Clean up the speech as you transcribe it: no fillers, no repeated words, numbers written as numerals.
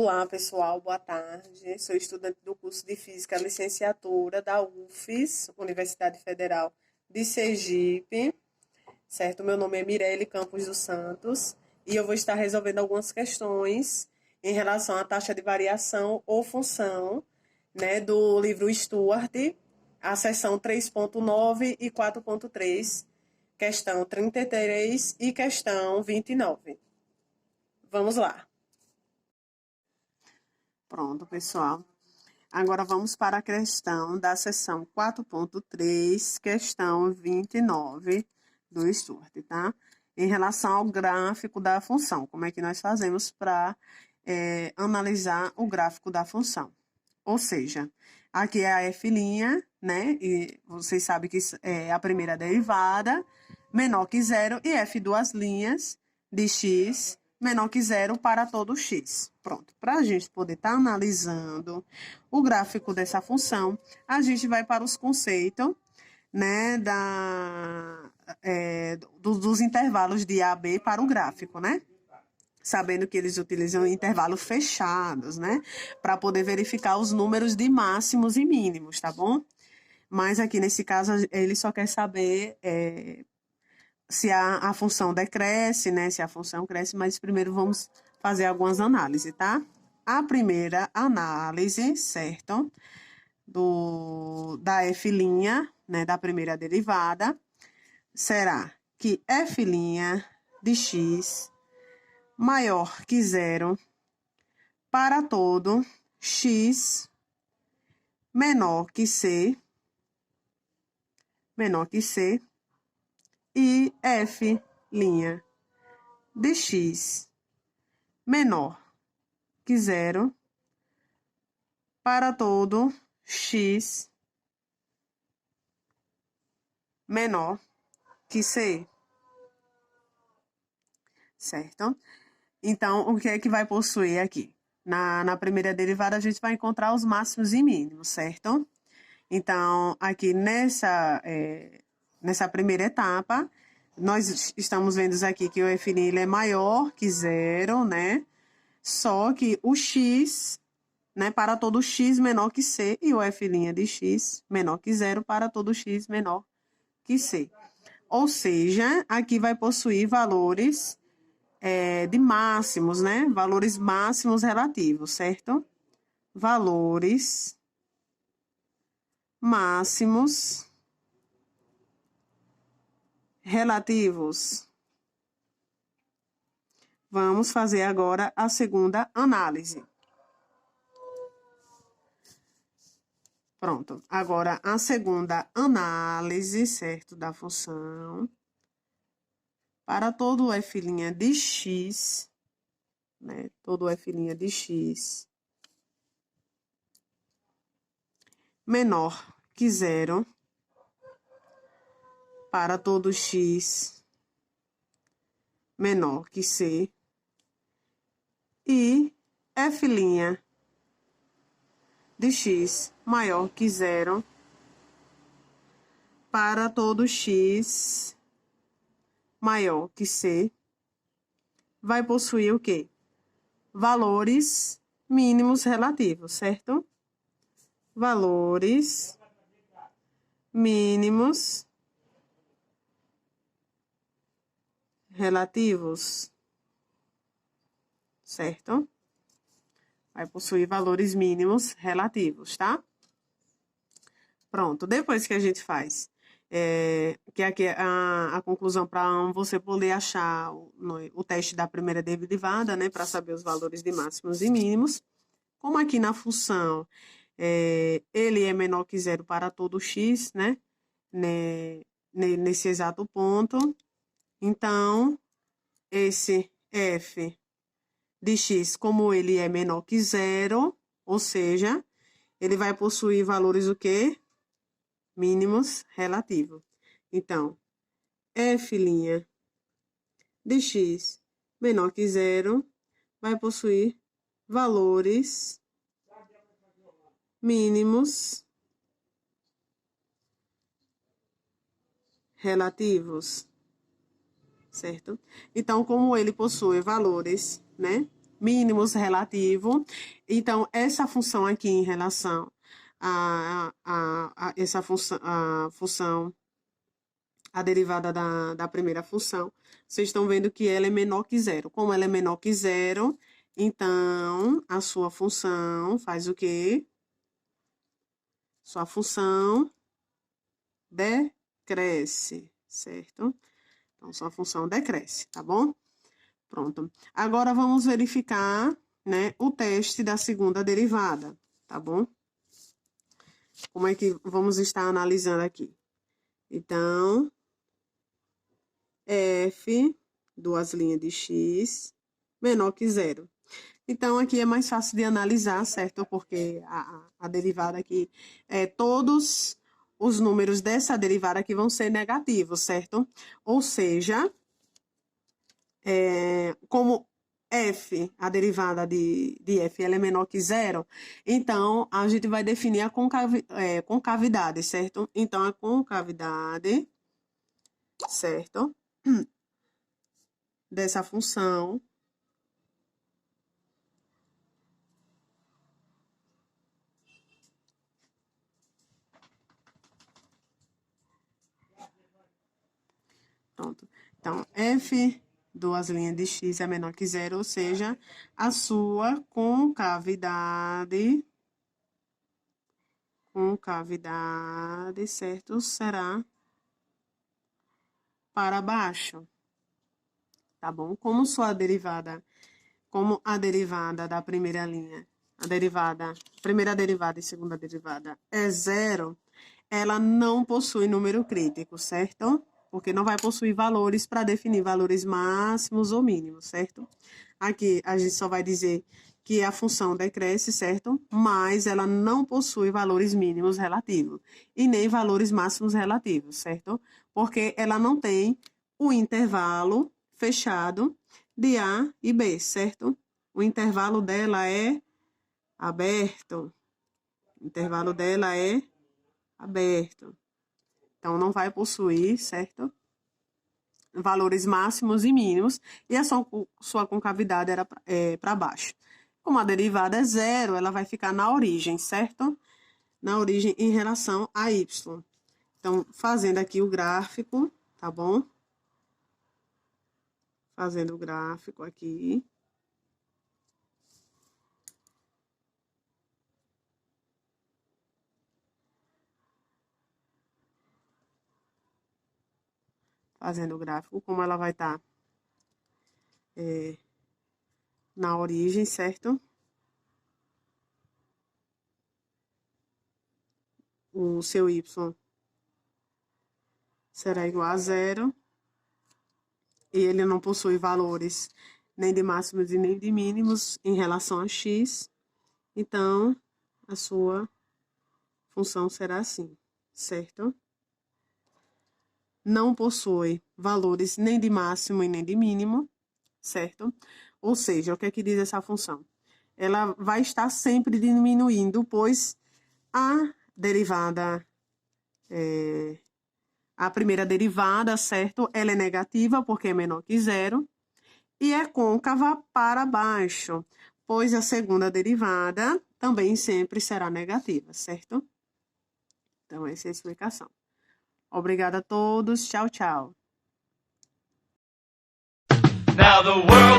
Olá, pessoal, boa tarde. Sou estudante do curso de Física Licenciatura da UFES, Universidade Federal de Sergipe, certo? Meu nome é Mirelle Campos dos Santos e eu vou estar resolvendo algumas questões em relação à taxa de variação ou função, né, do livro Stuart, a seção 3.9 e 4.3, questão 33 e questão 29. Vamos lá. Pronto, pessoal. Agora vamos para a questão da seção 4.3, questão 29 do Stuart, tá? Em relação ao gráfico da função, como é que nós fazemos para analisar o gráfico da função? Ou seja, aqui é a f', né? E vocês sabem que é a primeira derivada, menor que zero, e f duas linhas de x menor que zero para todo x. Pronto. Para a gente poder estar analisando o gráfico dessa função, a gente vai para os conceitos, né, dos intervalos de A, B para o gráfico, né? Sabendo que eles utilizam intervalos fechados, né? Para poder verificar os números de máximos e mínimos, tá bom? Mas aqui nesse caso, ele só quer saber se a função decresce, né? Se a função cresce, mas primeiro vamos fazer algumas análises, tá? A primeira análise, certo? Da f', né? Da primeira derivada, será que f' de x maior que zero para todo x menor que c e f' de x menor que zero para todo x menor que c. Certo? Então, o que é que vai possuir aqui? Na primeira derivada, a gente vai encontrar os máximos e mínimos, certo? Então, aqui nessa primeira etapa, nós estamos vendo aqui que o f' é maior que zero, né? Só que o x, né, para todo x menor que c, e o f' de x menor que zero para todo x menor que c. Ou seja, aqui vai possuir valores de máximos, né? Valores máximos relativos, certo? Valores máximos relativos. Vamos fazer agora a segunda análise. Pronto. Agora, a segunda análise, certo, da função. Para todo f' de x, né? Todo f' de x menor que zero para todo x menor que c e f' de x maior que zero para todo x maior que c, vai possuir o quê? Valores mínimos relativos, certo? Valores mínimos relativos, certo? Vai possuir valores mínimos relativos, tá? Pronto, depois que a gente faz, que aqui é a conclusão para você poder achar o teste da primeira derivada, né? Para saber os valores de máximos e mínimos. Como aqui na função, ele é menor que zero para todo x, né? Nesse exato ponto. Então, esse f de x, como ele é menor que zero, ou seja, ele vai possuir valores o quê? Mínimos relativos. Então, f' de x menor que zero vai possuir valores mínimos relativos, certo? Então, como ele possui valores, né, mínimos relativo. Então, essa função aqui em relação essa função, a derivada da primeira função, vocês estão vendo que ela é menor que zero. Como ela é menor que zero, então, a sua função faz o quê? Sua função decresce, certo? Então, sua função decresce, tá bom? Pronto. Agora, vamos verificar, né, o teste da segunda derivada, tá bom? Como é que vamos estar analisando aqui? Então, f, duas linhas de x, menor que zero. Então, aqui é mais fácil de analisar, certo? Porque a derivada aqui, todos os números dessa derivada aqui vão ser negativos, certo? Ou seja, como f, a derivada de f, ela é menor que zero, então, a gente vai definir a concavidade, certo? Então, a concavidade, certo? Dessa função pronto. Então, f, duas linhas de x é menor que zero, ou seja, a sua concavidade, certo, será para baixo, tá bom? Como a derivada da primeira linha, primeira derivada e segunda derivada é zero, ela não possui número crítico, certo? Porque não vai possuir valores para definir valores máximos ou mínimos, certo? Aqui a gente só vai dizer que a função decresce, certo? Mas ela não possui valores mínimos relativos e nem valores máximos relativos, certo? Porque ela não tem o intervalo fechado de A e B, certo? O intervalo dela é aberto. O intervalo dela é aberto. Então, não vai possuir, certo? Valores máximos e mínimos, e a sua concavidade era para baixo. Como a derivada é zero, ela vai ficar na origem, certo? Na origem em relação a y. Então, fazendo aqui o gráfico, tá bom? Fazendo o gráfico aqui. Fazendo o gráfico, como ela vai estar na origem, certo? O seu y será igual a zero. E ele não possui valores nem de máximos e nem de mínimos em relação a x. Então, a sua função será assim, certo? Não possui valores nem de máximo e nem de mínimo, certo? Ou seja, o que é que diz essa função? Ela vai estar sempre diminuindo, pois a derivada, a primeira derivada, certo? Ela é negativa porque é menor que zero e é côncava para baixo, pois a segunda derivada também sempre será negativa, certo? Então, essa é a explicação. Obrigada a todos. Tchau, tchau. Now the world